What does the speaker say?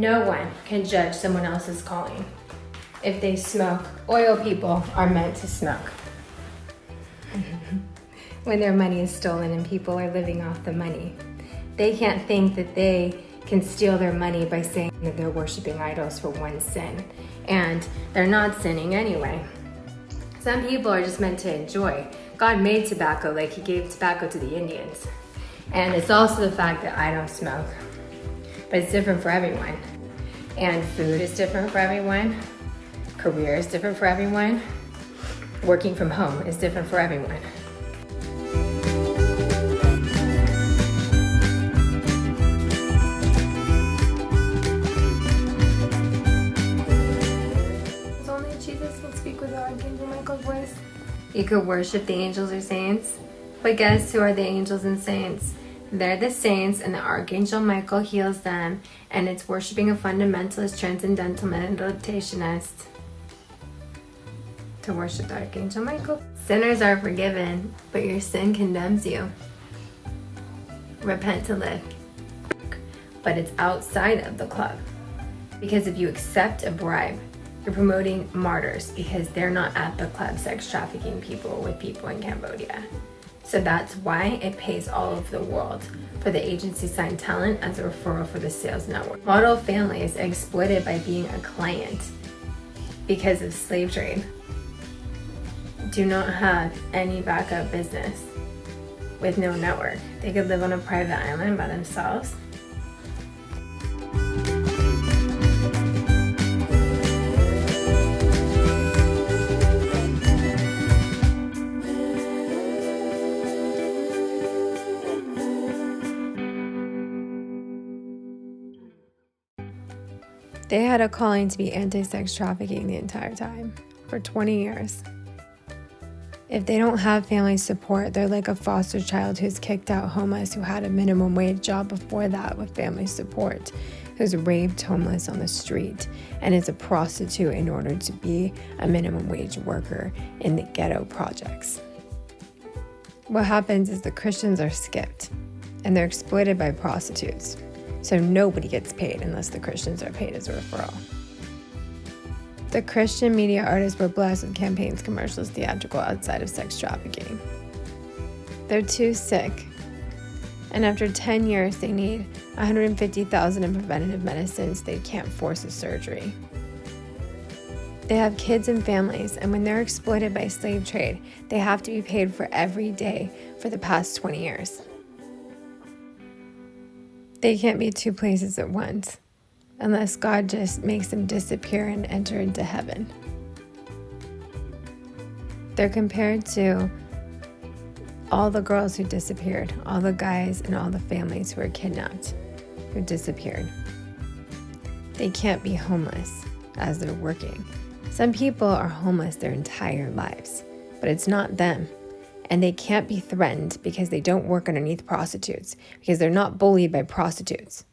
No one can judge someone else's calling. If they smoke, oil people are meant to smoke. When their money is stolen and people are living off the money, they can't think that they can steal their money by saying that they're worshiping idols for one sin, and they're not sinning anyway. Some people are just meant to enjoy. God made tobacco like he gave tobacco to the Indians. And it's also the fact that I don't smoke, but it's different for everyone. And food is different for everyone. Career is different for everyone. Working from home is different for everyone. Only Jesus can speak with the Archangel Michael's voice. You could worship the angels or saints, but guess who are the angels and saints? They're the saints, and the Archangel Michael heals them, and it's worshiping a fundamentalist, transcendental meditationist to worship the Archangel Michael. Sinners are forgiven, but your sin condemns you. Repent to live. But it's outside of the club. Because if you accept a bribe, you're promoting martyrs because they're not at the club sex trafficking people with people in Cambodia. So that's why it pays all over the world for the agency signed talent as a referral for the sales network. Model families are exploited by being a client because of slave trade. Do not have any backup business with no network. They could live on a private island by themselves. They had a calling to be anti-sex trafficking the entire time, for 20 years. If they don't have family support, they're like a foster child who's kicked out homeless who had a minimum wage job before that with family support, who's raped homeless on the street, and is a prostitute in order to be a minimum wage worker in the ghetto projects. What happens is the Christians are skipped, and they're exploited by prostitutes. So nobody gets paid unless the Christians are paid as a referral. The Christian media artists were blessed with campaigns, commercials, theatrical outside of sex trafficking. They're too sick. And after 10 years, they need $150,000 in preventative medicines. They can't force a surgery. They have kids and families, and when they're exploited by slave trade, they have to be paid for every day for the past 20 years. They can't be two places at once unless God just makes them disappear and enter into heaven. They're compared to all the girls who disappeared, all the guys and all the families who were kidnapped, who disappeared. They can't be homeless as they're working. Some people are homeless their entire lives, but it's not them. And they can't be threatened because they don't work underneath prostitutes, because they're not bullied by prostitutes.